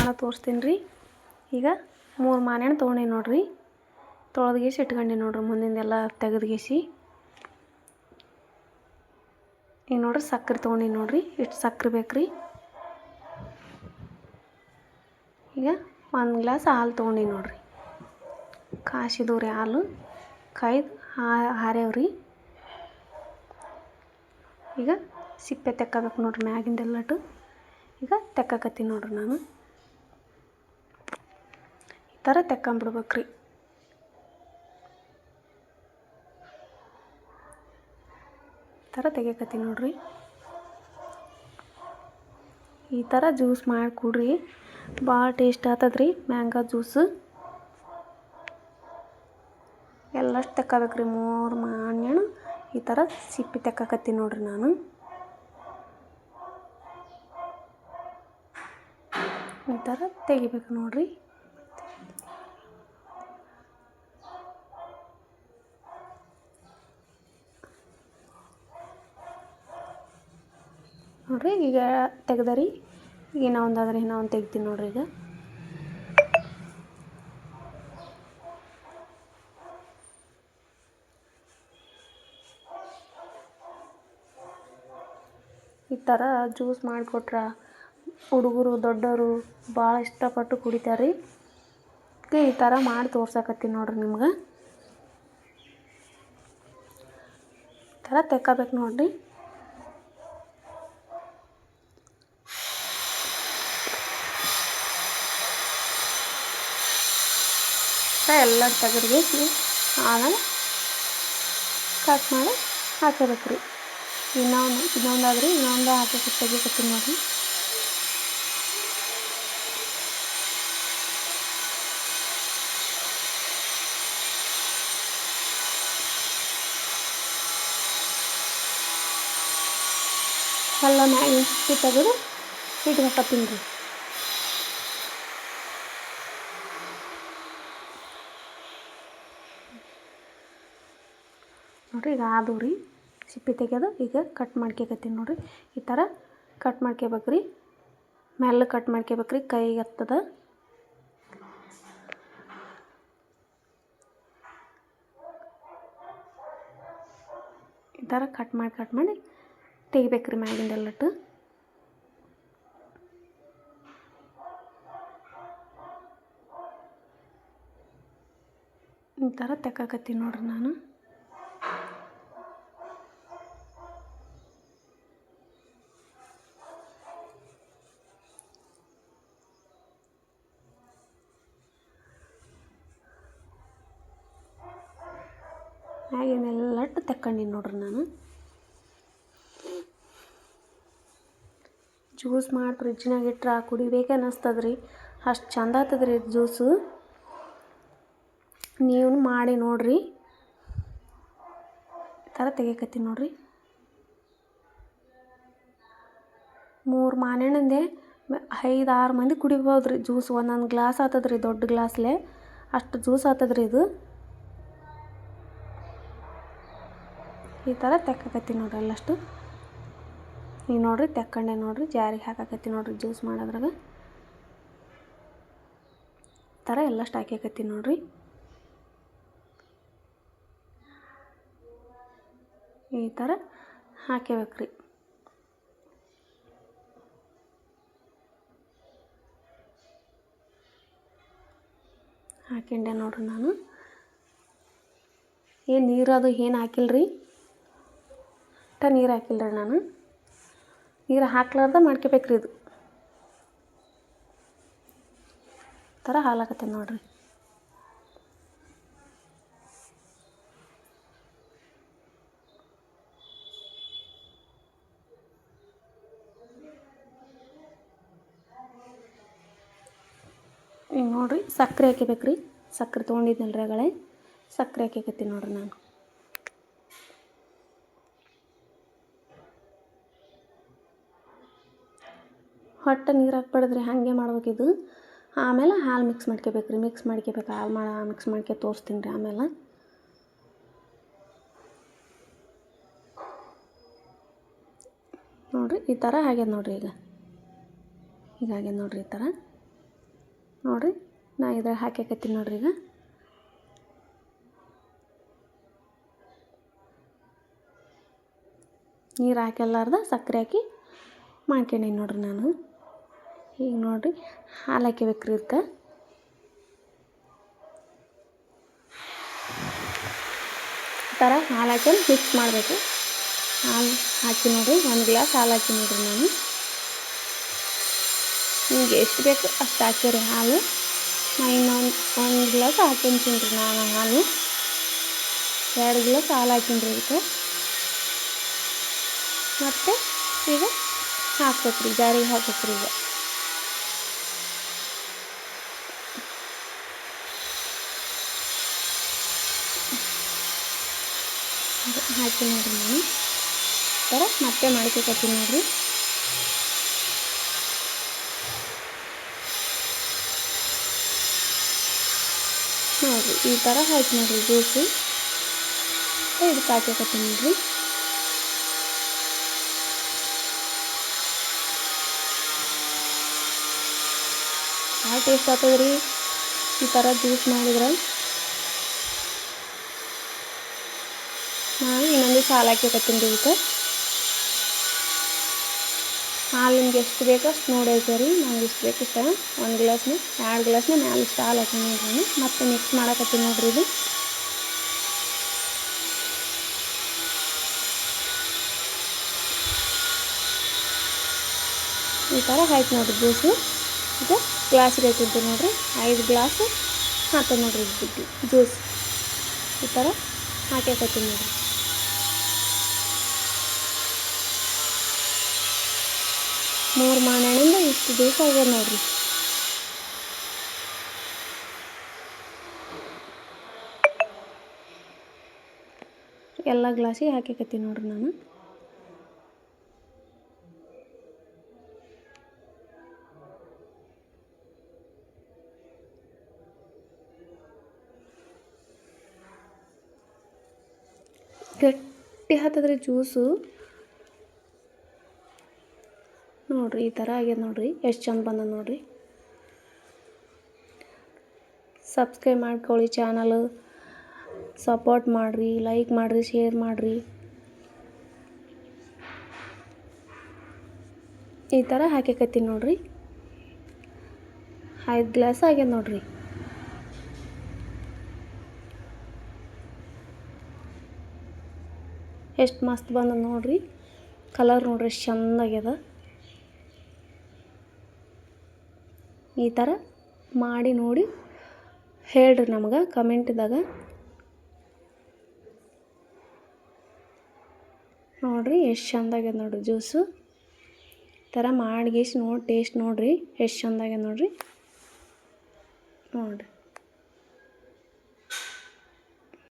ಮಾಡೋ ತೋರಿಸ್ತೀನಿ ರೀ. ಈಗ 3 ಮಾನೆಹಣ್ಣು ತೊಗೊಂಡು ನೋಡಿರಿ, ತೊಳೆದ್ಗೇಸಿ ಇಟ್ಕೊಂಡು ನೋಡಿರಿ, ಮುಂದಿಂದೆಲ್ಲ ತೆಗೆದ್ಗೇಸಿ. ಈಗ ನೋಡಿರಿ ಸಕ್ಕರೆ ತೊಗೊಂಡು ನೋಡಿರಿ, ಇಷ್ಟು ಸಕ್ಕರೆ ಬೇಕು ರೀ. ಈಗ 1 ಗ್ಲಾಸ್ ಹಾಲು ತೊಗೊಂಡು ನೋಡಿರಿ, ಕಾಯಿಸಿದವು ರೀ ಹಾಲು, ಕಾಯ್ದು ಹಾರ್ಯಾವ್ರಿ. ಈಗ ಸಿಪ್ಪೆ ತೆಕ್ಕಬೇಕು ನೋಡಿರಿ ಮ್ಯಾಗಿಂದೆಲ್ಲಟು. ಈಗ ತೆಕ್ಕಕತ್ತೀನಿ ನೋಡಿರಿ ನಾನು, ಈ ಥರ ತೆಕ್ಕೊಂಬಿಡ್ಬೇಕ್ರಿ. ಈ ಥರ ತೆಗಿಯಕತ್ತೀನಿ ನೋಡಿರಿ. ಈ ಥರ ಜ್ಯೂಸ್ ಮಾಡಿ ಕುಡ್ರಿ, ಭಾಳ ಟೇಸ್ಟ್ ಆಗ್ತದ್ರಿ ಮ್ಯಾಂಗೋ ಜ್ಯೂಸು. ಎಲ್ಲಷ್ಟು ತೆಕ್ಕಬೇಕ್ರಿ, 3 ಮಾನೆಹಣ್ಣು ಈ ಥರ ಸಿಪ್ಪೆ ತೆಕ್ಕಕತ್ತೀನಿ ನೋಡಿರಿ ನಾನು. ಈ ಥರ ತೆಗಿಬೇಕು ನೋಡಿರಿ. ನೋಡಿರಿ ಈಗ ತೆಗ್ದರಿ. ಈಗ ಇನ್ನೊಂದಾದ್ರೆ ಇನ್ನೊಂದು ತೆಗ್ತೀನಿ ನೋಡಿರಿ. ಈಗ ಈ ಥರ ಜ್ಯೂಸ್ ಮಾಡಿಕೊಟ್ರೆ ಹುಡುಗರು ದೊಡ್ಡವರು ಭಾಳ ಇಷ್ಟಪಟ್ಟು ಕುಡಿತಾರೆ ರೀ. ಈ ಥರ ಮಾಡಿ ತೋರ್ಸಕತ್ತೀನಿ ನೋಡಿರಿ ನಿಮ್ಗೆ. ಈ ಥರ ತೆಕ್ಕಬೇಕು ನೋಡಿರಿ. ಎಲ್ಲ ತೆಗೆದ್ಗೇಸಿ ಆಮೇಲೆ ಕಟ್ ಮಾಡಿ ಹಾಕಬೇಕು ರೀ. ಇನ್ನೊಂದಾದ್ರಿ ಇನ್ನೊಂದು ಹಾಕಿ ತೆಗಿಕತ್ತೀನಿ ನೋಡಿರಿ. ಎಲ್ಲ ಮ್ಯಾಗಿನ ಸಿಪ್ಪೆ ತೆಗೆದು ಇಟ್ಬೇಕತ್ತೀನಿ ರೀ. ನೋಡಿರಿ ಈಗ ಆದವು ರೀ ಸಿಪ್ಪೆ ತೆಗೆದು. ಈಗ ಕಟ್ ಮಾಡ್ಕೊಕತ್ತೀನಿ ನೋಡಿರಿ. ಈ ಥರ ಕಟ್ ಮಾಡ್ಕೋಬೇಕ್ರಿ, ಮೆಲ್ಲ ಕಟ್ ಮಾಡ್ಕೋಬೇಕ್ರಿ, ಕೈಗೆ ಹತ್ತದ. ಈ ಥರ ಕಟ್ ಮಾಡಿ ತೆಗಿಬೇಕ್ರಿ ಮ್ಯಾಗಿಂದೆಲ್ಲಟ್ಟು. ಈ ಥರ ತೆಕ್ಕಕತ್ತೀನಿ ನೋಡಿರಿ ನಾನು. ಮ್ಯಾಗಿನೆಲ್ಲಟ್ಟು ತೆಕ್ಕೊಂಡಿನಿ ನೋಡ್ರಿ ನಾನು. ಜ್ಯೂಸ್ ಮಾಡಿ ಫ್ರಿಜ್ನಾಗ ಇಟ್ರೆ ಕುಡಿಬೇಕು ಅನ್ನಿಸ್ತದ್ರಿ, ಅಷ್ಟು ಚಂದ ಆಗ್ತದ್ರಿ ಜ್ಯೂಸು. ನೀವು ಮಾಡಿ ನೋಡಿರಿ. ಈ ಥರ ತೆಗಿಯಕತ್ತೀನಿ ನೋಡಿರಿ. 3 ಮಾನೆಹಣ್ಣಿಂದೆ 5-6 ಮಂದಿ ಕುಡಿಬೋದು ರೀ ಜ್ಯೂಸ್. ಒಂದೊಂದು ಗ್ಲಾಸ್ ಆಗ್ತದ್ರಿ, ದೊಡ್ಡ ಗ್ಲಾಸ್ಲೆ ಅಷ್ಟು ಜ್ಯೂಸ್ ಆಗ್ತದ್ರಿ ಇದು. ಈ ಥರ ತೆಕ್ಕಕತ್ತೀನಿ ನೋಡ್ರಿ ಎಲ್ಲಷ್ಟು. ಈಗ ನೋಡಿರಿ ತೆಕ್ಕೊಂಡೆ ನೋಡಿರಿ, ಜಾರಿಗೆ ಹಾಕಕತ್ತೀನಿ ನೋಡಿರಿ ಜ್ಯೂಸ್ ಮಾಡೋದ್ರಾಗ. ಈ ಥರ ಎಲ್ಲಷ್ಟು ಹಾಕ್ಯಾಕತ್ತೀನಿ ನೋಡಿರಿ. ಈ ಥರ ಹಾಕ್ಯಬೇಕ್ರಿ. ಹಾಕ್ಯಂಡೆ ನೋಡ್ರಿ ನಾನು. ಏನು ನೀರದು ಏನು ಹಾಕಿಲ್ರಿ, ನೀರು ಹಾಕಿಲ್ರಿ ನಾನು. ನೀರು ಹಾಕ್ಲಾರ್ದ ಮಾಡ್ಕೋಬೇಕ್ರಿ ಇದು. ಈ ಥರ ಹಾಲಾಕತ್ತೆ ನೋಡಿರಿ. ಈಗ ನೋಡಿರಿ ಸಕ್ಕರೆ ಹಾಕಬೇಕ್ರಿ. ಸಕ್ಕರೆ ತೊಗೊಂಡಿದ್ನಲ್ರಿ ಆಗಳೇ, ಸಕ್ಕರೆ ಹಾಕಕತ್ತೀನಿ ನೋಡಿರಿ ನಾನು. ಹೊಟ್ಟೆ ನೀರು ಹಾಕ್ಬಾರ್ದ್ರಿ, ಹಾಗೆ ಮಾಡ್ಬೇಕಿದು. ಆಮೇಲೆ ಹಾಲು ಮಿಕ್ಸ್ ಮಾಡ್ಕೋಬೇಕ್ರಿ. ಹಾಲು ಮಿಕ್ಸ್ ಮಾಡ್ಕೊ ತೋರಿಸ್ತೀನಿ ರೀ ಆಮೇಲೆ. ನೋಡಿರಿ ಈ ಥರ ಆಗ್ಯದ ನೋಡಿರಿ. ಈಗ ಆಗ್ಯದ ನೋಡಿರಿ ಈ ಥರ. ನೋಡಿರಿ ನಾ ಇದ್ರಾಗ ಹಾಕ್ಯಾಕತ್ತೀನಿ ನೋಡಿರಿ. ಈಗ ನೀರು ಹಾಕೆಲ್ಲಾರ್ದ ಸಕ್ಕರೆ ಹಾಕಿ ಮಾಡ್ಕೊಂಡೀನಿ ನೋಡಿರಿ ನಾನು. ಈಗ ನೋಡಿರಿ ಹಾಲು ಹಾಕ್ಯಬೇಕ್ರಿ. ಇದಕ್ಕೆ ಈ ಥರ ಹಾಲು ಹಾಕ್ಯಂಡು ಮಿಕ್ಸ್ ಮಾಡಬೇಕು. ಹಾಲು ಹಾಕಿ ನೋಡಿರಿ, 1 ಗ್ಲಾಸ್ ಹಾಲು ಹಾಕಿ ನೋಡಿರಿ ನಾನು. ನಿಮಗೆ ಎಷ್ಟು ಬೇಕು ಅಷ್ಟು ಹಾಕಿರಿ ಹಾಲು. ನಾ ಇನ್ನೊಂದು 1 ಗ್ಲಾಸ್ ಹಾಕ್ಯಂತೀನಿ ರೀ ನಾನು ಹಾಲು. 2 ಗ್ಲಾಸ್ ಹಾಲು ಹಾಕಿನ್ರಿ ಇದಕ್ಕೆ. ಮತ್ತು ಈಗ ಹಾಕ್ಬೇಕ್ರಿ, ಜಾರಿಗೆ ಹಾಕ್ಬೇಕ್ರಿ. ಈಗ ಹಾಕಿ ನೋಡಿರಿ ನಾನು. ಈ ಥರ ಮತ್ತೆ ಮಾಡ್ಕೊತೀನಿ ನೋಡಿರಿ. ನೋಡಿರಿ ಈ ಥರ ಹಾಕಿ ನೋಡಿರಿ ಜ್ಯೂಸು. ಇದಕ್ಕೆ ಹಾಕ್ಯಕತ್ತೀನಿ ನೋಡಿರಿ. ಭಾಳ ಟೇಸ್ಟ್ ಆಗ್ತದೆ ರೀ ಈ ಥರ ಜ್ಯೂಸ್ ಮಾಡಿದ್ರೆ. ನಾನು ಇನ್ನೊಂದು ಹಾಲು ಹಾಕ್ಯಕತ್ತೀನಿ ರೀ ಇದಕ್ಕೆ. ಹಾಲು ನಿಮ್ಗೆ ಎಷ್ಟು ಬೇಕೋ ಅಷ್ಟು ನೋಡಿ ಹಾಕ್ಯಾರಿ. ನಂಗೆ ಎಷ್ಟು ಬೇಕು ಇಷ್ಟ 1 ಗ್ಲಾಸ್ನ 2 ಗ್ಲಾಸ್ನ ಮ್ಯಾಲೆ ಇಷ್ಟ ಹಾಲು ಹಾಕಿ ನೋಡ್ರಿ. ಮತ್ತೆ ಮಿಕ್ಸ್ ಮಾಡಕತ್ತೀನಿ ನೋಡಿರಿ. ಇದು ಈ ಥರ ಹಾಕಿ ನೋಡಿರಿ ಜ್ಯೂಸು. ಈಗ ಗ್ಲಾಸಿಗೆ ಹಾಕಿರ್ತೀವಿ ನೋಡಿರಿ. 5 ಗ್ಲಾಸ್ ಹಾಕ್ತದೆ ನೋಡಿರಿ ಜ್ಯೂಸ್. ಈ ಥರ ಹಾಕ್ಯಾಕತ್ತೀನಿ ನೋಡಿರಿ. ಮೂರು ಮಾಣೆಯಿಂದ ಇಷ್ಟು ಜ್ಯೂಸ್ ಆಗ್ಯದ ನೋಡಿರಿ. ಎಲ್ಲ ಗ್ಲಾಸಿಗೆ ಹಾಕ್ಯಾಕತ್ತೀನಿ ನೋಡಿರಿ ನಾನು. ಗಟ್ಟಿ ಹತ್ತದ್ರಿ ಜ್ಯೂಸು. ನೋಡಿರಿ ಈ ಥರ ಆಗ್ಯದ ನೋಡಿರಿ. ಎಷ್ಟು ಚಂದ ಬಂದದ ನೋಡಿರಿ. ಸಬ್ಸ್ಕ್ರೈಬ್ ಮಾಡ್ಕೊಳ್ಳಿ ಚಾನಲ್. ಸಪೋರ್ಟ್ ಮಾಡಿರಿ, ಲೈಕ್ ಮಾಡಿರಿ, ಶೇರ್ ಮಾಡಿರಿ. ಈ ಥರ ಹಾಕ್ಯಾಕತ್ತೀನಿ ನೋಡಿರಿ. 5 ಗ್ಲಾಸ್ ಆಗ್ಯದ ನೋಡಿರಿ. ಎಷ್ಟು ಮಸ್ತ್ ಬಂದದ ನೋಡಿರಿ. ಕಲರ್ ನೋಡಿರಿ ಎಷ್ಟು ಚೆಂದಾಗ್ಯದ. ಈ ಥರ ಮಾಡಿ ನೋಡಿ ಹೇಳ್ರಿ ನಮ್ಗೆ ಕಮೆಂಟ್ದಾಗ. ನೋಡಿರಿ ಎಷ್ಟು ಚೆಂದಾಗ್ಯದ ನೋಡಿರಿ ಜ್ಯೂಸು. ಈ ಥರ ಮಾಡಿ ನೋಡಿ ಟೇಸ್ಟ್ ನೋಡಿರಿ ಎಷ್ಟು ಚೆಂದಾಗ್ಯದ ನೋಡಿರಿ. ನೋಡಿರಿ